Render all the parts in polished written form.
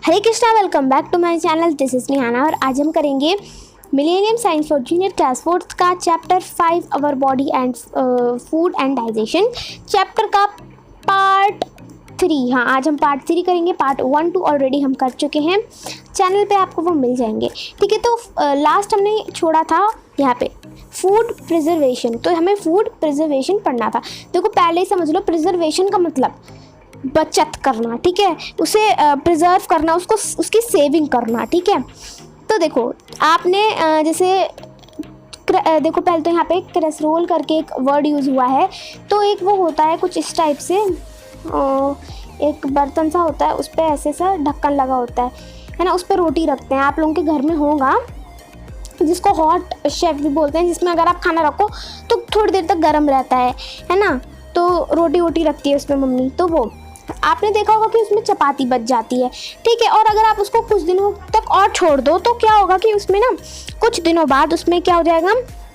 Hare Krishna, welcome back to my channel. This is Nihana और आज हम करेंगे millennium science for junior class 4 का chapter 5 our body and food and digestion chapter का part 3। हाँ, आज हम पार्ट 3 करेंगे। पार्ट 1 2 ऑलरेडी हम कर चुके हैं, चैनल पे आपको वो मिल जाएंगे। ठीक है, तो लास्ट हमने छोड़ा था यहाँ पे फूड प्रिजर्वेशन, तो हमें फूड प्रिजर्वेशन पढ़ना था। देखो पहले ही समझ लो, प्रिजर्वेशन का मतलब बचत करना, ठीक है, उसे प्रिजर्व करना, उसको उसकी सेविंग करना। ठीक है, तो देखो आपने जैसे देखो पहले तो यहाँ पे कैसरोल करके एक वर्ड यूज़ हुआ है, तो एक वो होता है कुछ इस टाइप से, एक बर्तन सा होता है, उस पर ऐसे सा ढक्कन लगा होता है ना, उस पर रोटी रखते हैं। आप लोगों के घर में होगा जिसको हॉट शेफ भी बोलते हैं, जिसमें अगर आप खाना रखो तो थोड़ी देर तक गर्म रहता है ना, तो रोटी वोटी रखती है उसमें मम्मी, तो वो आपने देखा होगा कि उसमें चपाती बच जाती है। ठीक है, और अगर आप उसको कुछ दिनों तक और छोड़ दो तो क्या होगा कि उसमें ना कुछ दिनों बाद उसमें क्या हो जाएगा,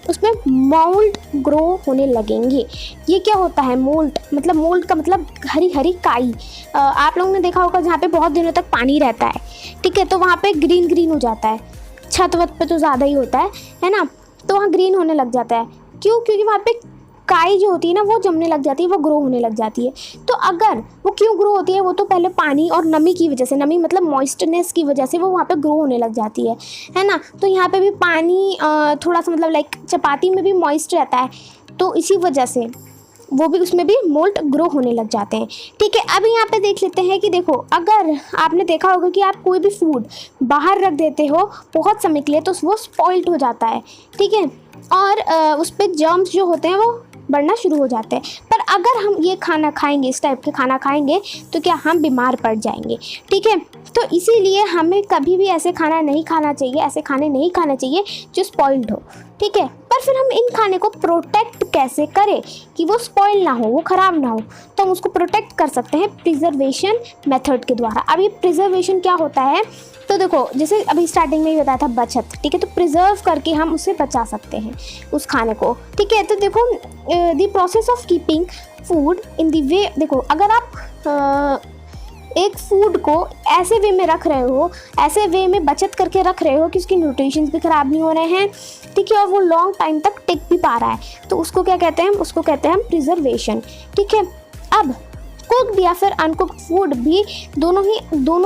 उसमें मोल्ड ग्रो होने लगेंगे। ये क्या होता है मोल्ड, मतलब मोल्ड का मतलब हरी हरी काई। आप लोगों ने देखा होगा जहाँ पे बहुत दिनों तक पानी रहता है, ठीक है, तो वहाँ पे ग्रीन ग्रीन हो जाता है। छत वत पे तो ज़्यादा ही होता है ना, तो वहाँ ग्रीन होने लग जाता है। क्यों? क्योंकि वहाँ पे काई जो होती है ना वो जमने लग जाती है, वो ग्रो होने लग जाती है। तो अगर वो क्यों ग्रो होती है, वो तो पहले पानी और नमी की वजह से, नमी मतलब मॉइस्चरनेस की वजह से वो वहाँ पे ग्रो होने लग जाती है ना। तो यहाँ पे भी पानी थोड़ा सा मतलब लाइक चपाती में भी मॉइस्ट रहता है, तो इसी वजह से वो भी उसमें भी मोल्ट ग्रो होने लग जाते हैं। ठीक है, अभी यहाँ पे देख लेते हैं कि देखो अगर आपने देखा होगा कि आप कोई भी फूड बाहर रख देते हो बहुत समय के लिए तो वो स्पॉइल्ड हो जाता है। ठीक है, और उस पर जर्म्स जो होते हैं वो बढ़ना शुरू हो जाते हैं। पर अगर हम ये खाना खाएंगे, इस टाइप के खाना खाएंगे, तो क्या हम बीमार पड़ जाएंगे। ठीक है, तो इसीलिए हमें कभी भी ऐसे खाना नहीं खाना चाहिए, ऐसे खाने नहीं खाने चाहिए जो स्पॉइल्ड हो। ठीक है, पर फिर हम इन खाने को प्रोटेक्ट कैसे करें कि वो स्पॉइल ना हो, वो ख़राब ना हो, तो हम उसको प्रोटेक्ट कर सकते हैं प्रिजर्वेशन मेथड के द्वारा। अब ये प्रिजर्वेशन क्या होता है, तो देखो जैसे अभी स्टार्टिंग में ही बताया था बचत। ठीक है, तो प्रिजर्व करके हम उसे बचा सकते हैं उस खाने को। ठीक है, तो देखो the process of keeping food in the way, देखो अगर आप एक फूड को ऐसे वे में रख रहे हो, ऐसे वे में बचत करके रख रहे हो कि उसकी न्यूट्रिशंस भी ख़राब नहीं हो रहे हैं, ठीक है, और वो लॉन्ग टाइम तक टिक भी पा रहा है, तो उसको क्या कहते हैं, उसको कहते हैं हम प्रिजर्वेशन। ठीक है, अब कुक्ड या फिर अनकुक्ड फूड भी दोनों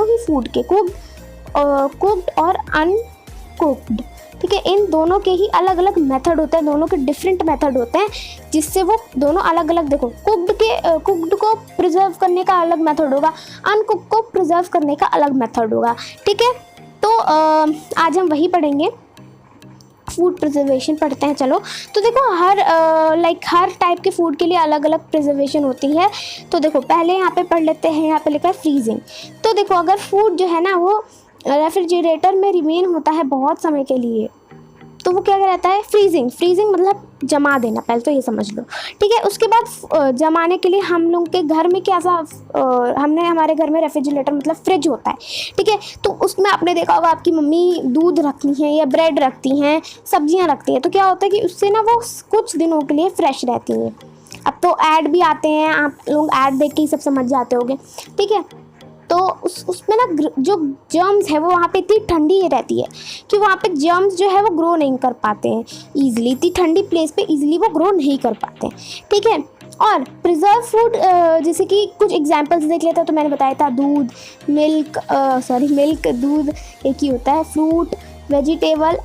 ही फूड के कुक्ड और अनकुक्ड, ठीक है, इन दोनों के ही अलग अलग मेथड होते हैं, दोनों के डिफरेंट मेथड होते हैं, जिससे वो दोनों अलग अलग, देखो कुक्ड को प्रिजर्व करने का अलग मेथड होगा, अनकुक्ड को प्रिजर्व करने का अलग मेथड होगा। ठीक है, तो आज हम वही पढ़ेंगे, फूड प्रिजर्वेशन पढ़ते हैं। चलो, तो देखो हर टाइप के फूड के लिए अलग अलग प्रिजर्वेशन होती है। तो देखो पहले यहाँ पे पढ़ लेते हैं, यहाँ पे लिखा है फ्रीजिंग। तो देखो अगर फूड जो है ना वो रेफ्रिजरेटर में रिमेन होता है बहुत समय के लिए, तो वो क्या रहता है, फ्रीजिंग मतलब जमा देना, पहले तो ये समझ लो। ठीक है, उसके बाद जमाने के लिए हम लोग के घर में क्या सा हमारे घर में रेफ्रिजरेटर मतलब फ्रिज होता है। ठीक है, तो उसमें आपने देखा होगा आपकी मम्मी दूध रखती हैं या ब्रेड रखती हैं, सब्जियां रखती हैं, तो क्या होता है कि उससे ना वो कुछ दिनों के लिए फ्रेश रहती हैं। अब तो ऐड भी आते हैं, आप लोग ऐड देख के ही सब समझ जाते होंगे। ठीक है, तो उसमें ना जो जर्म्स है वो वहाँ पे इतनी ठंडी रहती है कि वहाँ पे जर्म्स जो है वो ग्रो नहीं कर पाते हैं ईजिली, इतनी ठंडी प्लेस पे ईजिली वो ग्रो नहीं कर पाते हैं। ठीक है, और प्रिजर्व फूड जैसे कि कुछ एग्जांपल्स देख लेते हैं, तो मैंने बताया था दूध, मिल्क दूध एक ही होता है, फ्रूट, वेजिटेबल।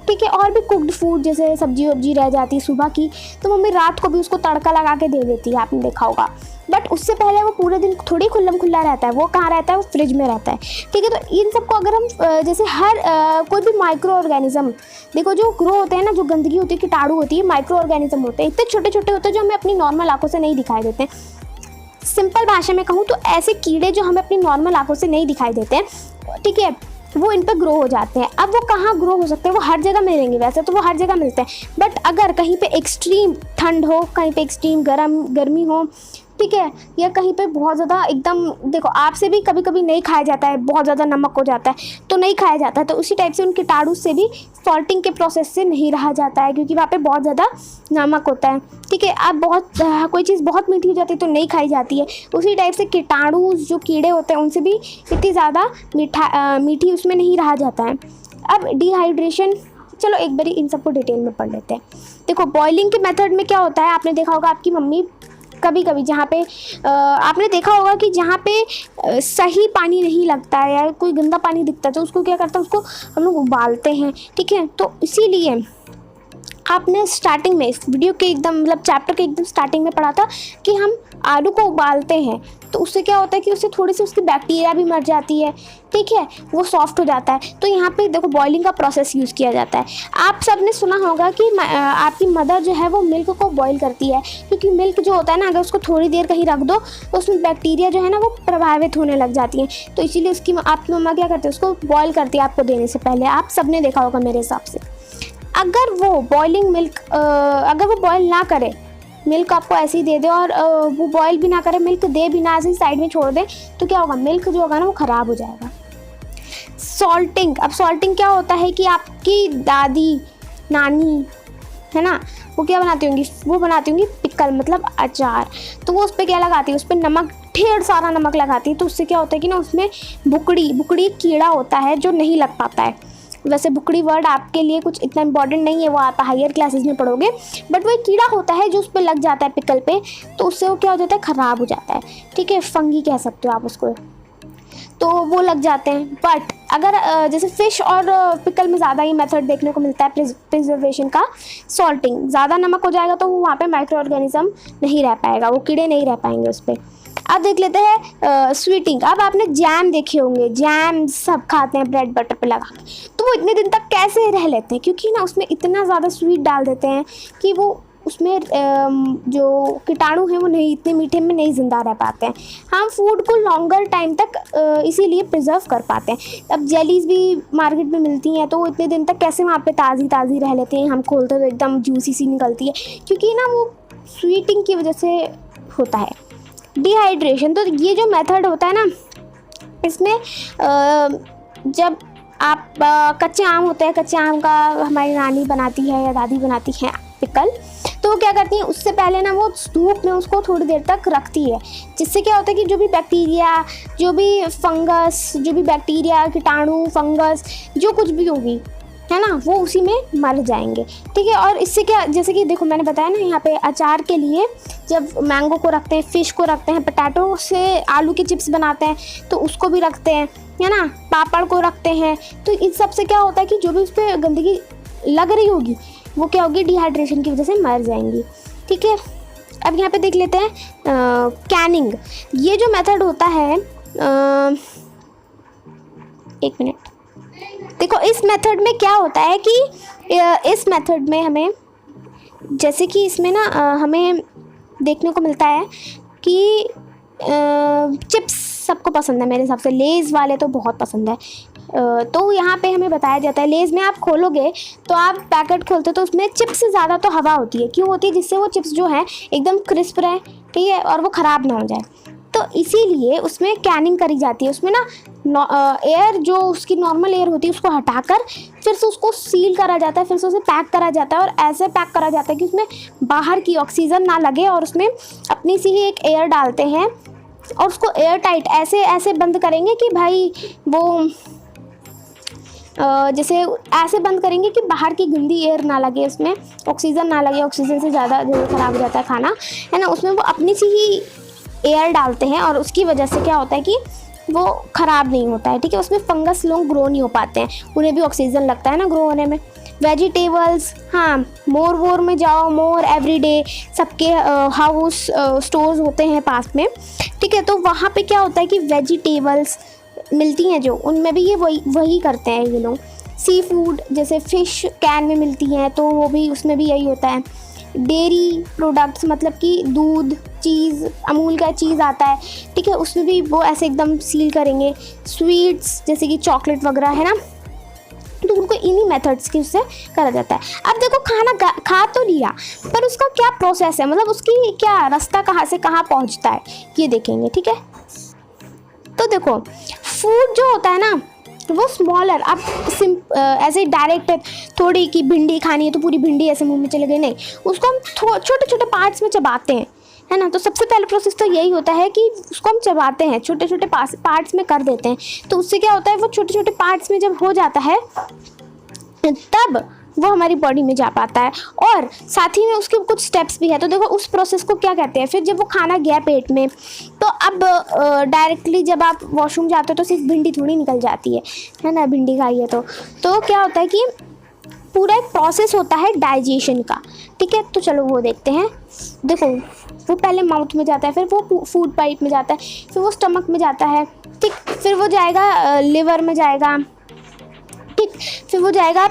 ठीक है, और भी कुक्ड फूड जैसे सब्जी वब्जी रह जाती है सुबह की, तो मम्मी रात को भी उसको तड़का लगा के दे देती है, आपने देखा होगा। बट उससे पहले वो पूरे दिन थोड़ी खुल्ला रहता है, वो कहाँ रहता है, वो फ्रिज में रहता है। ठीक है, तो इन सबको अगर हम जैसे कोई भी माइक्रो ऑर्गेनिज्म, देखो जो ग्रो होते हैं ना, जो गंदगी होती है, कीटाणु होती है, माइक्रो ऑर्गेनिज्म होते हैं, इतने छोटे छोटे होते हैं जो हमें अपनी नॉर्मल आंखों से नहीं दिखाई देते हैं। सिंपल भाषा में कहूँ तो ऐसे कीड़े जो हमें अपनी नॉर्मल आंखों से नहीं दिखाई देते हैं, ठीक है, वो इन पर ग्रो हो जाते हैं। अब वो कहाँ ग्रो हो सकते हैं, वो हर जगह मिलेंगे, वैसे तो वो हर जगह मिलते हैं, बट अगर कहीं पे एक्सट्रीम ठंड हो, कहीं पे एक्सट्रीम गर्मी हो, ठीक है, या कहीं पे बहुत ज़्यादा एकदम, देखो आपसे भी कभी कभी नहीं खाया जाता है, बहुत ज़्यादा नमक हो जाता है तो नहीं खाया जाता है, तो उसी टाइप से उन कीटाणु से भी सॉल्टिंग के प्रोसेस से नहीं रहा जाता है, क्योंकि वहाँ पे बहुत ज़्यादा नमक होता है। ठीक है, अब कोई चीज़ बहुत मीठी हो जाती है तो नहीं खाई जाती है, उसी टाइप से कीटाणु जो कीड़े होते हैं उनसे भी इतनी ज़्यादा मीठी उसमें नहीं रहा जाता है। अब डिहाइड्रेशन, चलो एक बारी इन सबको डिटेल में पढ़ लेते हैं। देखो बॉइलिंग के मेथड में क्या होता है, आपने देखा होगा आपकी मम्मी कभी कभी जहाँ पे आपने देखा होगा कि जहाँ पे सही पानी नहीं लगता है या कोई गंदा पानी दिखता है तो उसको क्या करता है, उसको हम लोग उबालते हैं। ठीक है, तो इसीलिए आपने स्टार्टिंग में इस वीडियो के एकदम मतलब चैप्टर के एकदम स्टार्टिंग में पढ़ा था कि हम आलू को उबालते हैं तो उससे क्या होता है कि उससे थोड़ी सी उसकी बैक्टीरिया भी मर जाती है। ठीक है, वो सॉफ्ट हो जाता है। तो यहाँ पे देखो बॉइलिंग का प्रोसेस यूज़ किया जाता है। आप सब ने सुना होगा कि आपकी मदर जो है वो मिल्क को बॉईल करती है, क्योंकि मिल्क जो होता है ना, अगर उसको थोड़ी देर कहीं रख दो तो उसमें बैक्टीरिया जो है ना वो प्रभावित होने लग जाती हैं, तो इसीलिए आपकी मम्मा क्या करती है, उसको बॉयल करती है आपको देने से पहले। आप सब ने देखा होगा मेरे हिसाब से। अगर वो बॉइलिंग मिल्क अगर वो बॉयल ना करे, मिल्क आपको ऐसे ही दे दे और वो बॉयल भी ना करे, मिल्क दे भी ना, ऐसे ही साइड में छोड़ दे, तो क्या होगा, मिल्क जो होगा ना वो ख़राब हो जाएगा। सॉल्टिंग, अब सॉल्टिंग क्या होता है कि आपकी दादी नानी है ना, वो क्या बनाती होंगी, वो बनाती होंगी पिकल मतलब अचार, तो वो उस पर क्या लगाती है, उस पर नमक, ढेर सारा नमक लगाती है, तो उससे क्या होता है कि ना उसमें बुकड़ी कीड़ा होता है जो नहीं लग पाता है। वैसे बुकड़ी वर्ड आपके लिए कुछ इतना इंपॉर्टेंट नहीं है, वो आप हायर क्लासेस में पढ़ोगे, बट वो एक कीड़ा होता है जो उस पर लग जाता है पिकल पे, तो उससे वो क्या हो जाता है, ख़राब हो जाता है। ठीक है, फंगी कह सकते हो आप उसको, तो वो लग जाते हैं। बट अगर जैसे फ़िश और पिकल में ज़्यादा ही मेथड देखने को मिलता है प्रिजर्वेशन का, सॉल्टिंग, ज़्यादा नमक हो जाएगा तो वहाँ पे माइक्रो ऑर्गेनिज्म नहीं रह पाएगा, वो कीड़े नहीं रह पाएंगे उस पर। अब देख लेते हैं स्वीटिंग। अब आपने जैम देखे होंगे, जैम सब खाते हैं ब्रेड बटर पे लगा के, तो वो इतने दिन तक कैसे रह लेते हैं, क्योंकि ना उसमें इतना ज़्यादा स्वीट डाल देते हैं कि वो उसमें जो कीटाणु हैं वो नहीं, इतने मीठे में नहीं ज़िंदा रह पाते हैं। हम फूड को लॉन्गर टाइम तक इसीलिए प्रिजर्व कर पाते हैं। अब जेलीज भी मार्केट में मिलती हैं, तो वो इतने दिन तक कैसे वहाँ पे ताज़ी रह लेते हैं, हम खोलते तो एकदम जूसी सी निकलती है, क्योंकि ना वो स्वीटिंग की वजह से होता है। डिहाइड्रेशन, तो ये जो मेथड होता है ना, इसमें जब आप कच्चे आम होते हैं, कच्चे आम का हमारी नानी बनाती है या दादी बनाती है पिकल, तो वो क्या करती है, उससे पहले ना वो धूप में उसको थोड़ी देर तक रखती है, जिससे क्या होता है कि जो भी बैक्टीरिया, जो भी फंगस, जो भी बैक्टीरिया, कीटाणु, फंगस, जो कुछ भी होगी है ना, वो उसी में मर जाएंगे। ठीक है, और इससे क्या, जैसे कि देखो मैंने बताया ना, यहाँ पे अचार के लिए जब मैंगो को रखते हैं, फ़िश को रखते हैं, पोटैटो से आलू के चिप्स बनाते हैं तो उसको भी रखते हैं, है ना, पापड़ को रखते हैं, तो इन सब से क्या होता है कि जो भी उस पर गंदगी लग रही होगी वो क्या होगी, डिहाइड्रेशन की वजह से मर जाएंगी। ठीक है, अब यहाँ पे देख लेते हैं कैनिंग। ये जो मेथड होता है, एक मिनट, देखो इस मेथड में क्या होता है कि इस मेथड में हमें, जैसे कि इसमें ना हमें देखने को मिलता है कि चिप्स सबको पसंद है, मेरे हिसाब से लेज़ वाले तो बहुत पसंद है। तो यहाँ पे हमें बताया जाता है, लेज़ में आप खोलोगे तो आप पैकेट खोलते हो तो उसमें चिप्स से ज़्यादा तो हवा होती है। क्यों होती है? जिससे वो चिप्स जो है एकदम क्रिस्प रहे, ठीक है, और वो ख़राब ना हो जाए। तो इसीलिए उसमें कैनिंग करी जाती है। उसमें ना एयर जो उसकी नॉर्मल एयर होती है उसको हटाकर फिर से उसको सील करा जाता है, फिर से उसे पैक करा जाता है, और ऐसे पैक करा जाता है कि उसमें बाहर की ऑक्सीजन ना लगे, और उसमें अपनी सी ही एक एयर डालते हैं और उसको एयर टाइट ऐसे ऐसे बंद करेंगे कि भाई वो जैसे ऐसे बंद करेंगे कि बाहर की गंदी एयर ना लगे, उसमें ऑक्सीजन ना लगे। ऑक्सीजन से ज़्यादा जो ख़राब हो जाता है खाना, है ना, उसमें वो अपनी सी ही एयर डालते हैं और उसकी वजह से क्या होता है कि वो ख़राब नहीं होता है। ठीक है, उसमें फंगस लोग ग्रो नहीं हो पाते हैं, उन्हें भी ऑक्सीजन लगता है ना ग्रो होने में। वेजिटेबल्स, हाँ, मोर वोर में जाओ, मोर एवरीडे सबके हाउस स्टोर्स होते हैं पास में, ठीक है, तो वहाँ पे क्या होता है कि वेजिटेबल्स मिलती हैं जो, उनमें भी ये वही करते हैं ये लोग। सी फूड जैसे फ़िश कैन में मिलती हैं तो वो भी, उसमें भी यही होता है। डेयरी प्रोडक्ट्स मतलब कि दूध, चीज़, अमूल का चीज़ आता है, ठीक है, उसमें भी वो ऐसे एकदम सील करेंगे। स्वीट्स जैसे कि चॉकलेट वगैरह, है ना, तो तो उनको इन्हीं मेथड्स की उससे करा जाता है। अब देखो खाना खा तो लिया, पर उसका क्या प्रोसेस है, मतलब उसकी क्या रास्ता कहाँ से कहाँ पहुँचता है, ये देखेंगे। ठीक है, तो देखो फूड जो होता है ना वो स्मॉलर, आप ऐसे डायरेक्ट थोड़ी की भिंडी खानी है तो पूरी भिंडी ऐसे मुंह में चले गई, नहीं, उसको हम छोटे छोटे पार्ट्स में चबाते हैं, है ना। तो सबसे पहले प्रोसेस तो यही होता है कि उसको हम चबाते हैं, छोटे छोटे पार्ट्स में कर देते हैं। तो उससे क्या होता है, वो छोटे छोटे पार्ट्स में जब हो जाता है तब वो हमारी बॉडी में जा पाता है। और साथ ही में उसके कुछ स्टेप्स भी है। तो देखो उस प्रोसेस को क्या कहते हैं, फिर जब वो खाना गया पेट में, तो अब डायरेक्टली जब आप वॉशरूम जाते हो तो सिर्फ भिंडी थोड़ी निकल जाती है ना, भिंडी खाइए तो क्या होता है कि पूरा एक प्रोसेस होता है डाइजेशन का। ठीक है, तो चलो वो देखते हैं। देखो वो पहले माउथ में जाता है, फिर वो फूड पाइप में जाता है, फिर वो स्टमक में जाता है, ठीक, फिर वो लिवर में जाएगा, ठीक, फिर वो जाएगा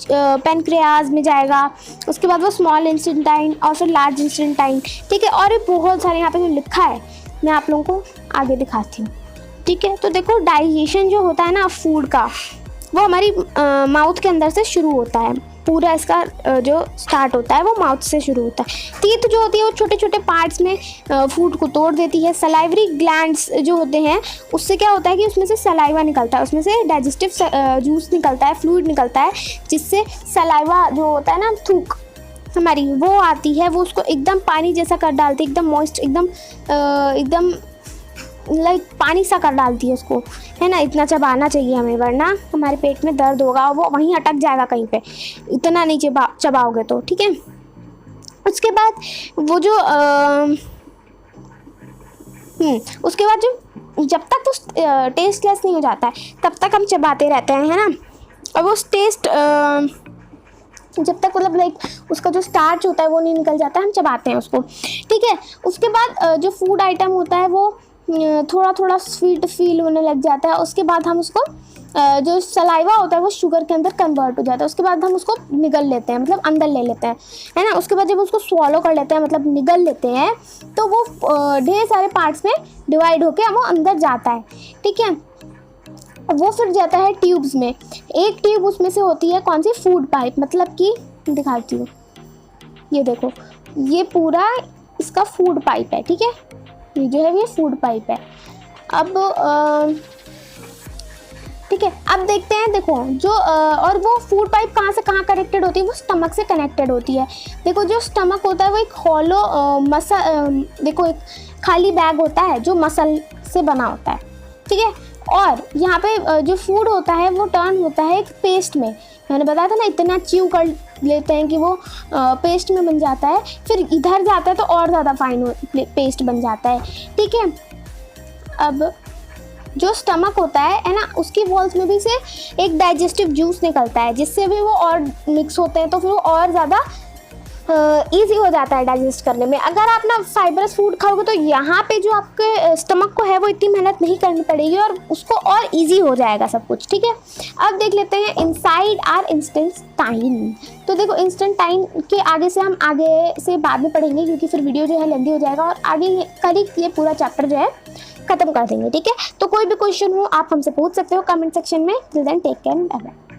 पैनक्रियाज में जाएगा, उसके बाद वो स्मॉल इंस्टेंटाइन और फिर लार्ज इंस्टेंटाइन। ठीक है, और भी बहुत सारे यहाँ पे जो लिखा है मैं आप लोगों को आगे दिखाती हूँ। ठीक है, तो देखो डाइजेशन जो होता है ना फूड का, वो हमारी माउथ के अंदर से शुरू होता है। पूरा इसका जो स्टार्ट होता है वो माउथ से शुरू होता है। टीथ जो होती है वो छोटे छोटे पार्ट्स में फूड को तोड़ देती है। सलाइवरी ग्लैंड्स जो होते हैं उससे क्या होता है कि उसमें से सलाइवा निकलता है, उसमें से डाइजेस्टिव जूस निकलता है, फ्लूइड निकलता है, जिससे सलाइवा जो होता है ना, थूक हमारी वो आती है, वो उसको एकदम पानी जैसा कर डालती है, एकदम मॉइस्ट, एकदम लाइक पानी सा कर डालती है उसको, है ना। इतना चबाना चाहिए हमें, वरना हमारे पेट में दर्द होगा, वो वहीं अटक जाएगा कहीं पे, इतना नहीं चबाओगे तो। ठीक है, उसके बाद वो जो उसके बाद जो जब तक वो टेस्टलेस नहीं हो जाता है तब तक हम चबाते रहते हैं, है ना। और वो टेस्ट जब तक मतलब लाइक उसका जो स्टार्च होता है वो नहीं निकल जाता है, हम चबाते हैं उसको। ठीक है, उसके बाद जो फूड आइटम होता है वो थोड़ा थोड़ा स्वीट फील होने लग जाता है। उसके बाद हम उसको जो सलाइवा होता है वो शुगर के अंदर कन्वर्ट हो जाता है। उसके बाद हम उसको निगल लेते हैं, मतलब अंदर ले लेते हैं, है ना। उसके बाद जब उसको स्वॉलो कर लेते हैं, मतलब निगल लेते हैं, तो वो ढेर सारे पार्ट्स में डिवाइड होकर वो अंदर जाता है। ठीक है, वो फिर जाता है ट्यूब्स में। एक ट्यूब उसमें से होती है कौन सी, फूड पाइप, मतलब कि दिखाती हूँ, ये देखो ये पूरा इसका फूड पाइप है। ठीक है, ये जो है ये फूड पाइप है। अब ठीक है, अब देखते हैं, देखो जो और वो फूड पाइप कहाँ से कहाँ कनेक्टेड होती है, वो स्टमक से कनेक्टेड होती है। देखो जो स्टमक होता है वो एक हॉलो मसल, देखो एक खाली बैग होता है जो मसल से बना होता है। ठीक है, और यहाँ पे जो फूड होता है वो टर्न होता है एक पेस्ट में। मैंने बताया था ना, इतना च्यू कर लेते हैं कि वो पेस्ट में बन जाता है, फिर इधर जाता है तो और ज़्यादा फाइन पेस्ट बन जाता है। ठीक है, अब जो स्टमक होता है ना, उसकी वॉल्स में भी से एक डाइजेस्टिव जूस निकलता है, जिससे भी वो और मिक्स होते हैं, तो फिर वो और ज़्यादा ईजी हो जाता है डाइजेस्ट करने में। अगर आप ना फाइबरस फूड खाओगे तो यहाँ पे जो आपके स्टमक को है वो इतनी मेहनत नहीं करनी पड़ेगी और उसको और ईजी हो जाएगा सब कुछ। ठीक है, अब देख लेते हैं इनसाइड आर इंस्टेंटाइन। तो देखो इंस्टेंटाइन के आगे से हम आगे से बाद में पढ़ेंगे, क्योंकि फिर वीडियो जो है लेंदी हो जाएगा और आगे करीब ये पूरा चैप्टर जो है खत्म कर देंगे। ठीक है, तो कोई भी क्वेश्चन हो आप हमसे पूछ सकते हो कमेंट सेक्शन में। Till then take care, bye bye.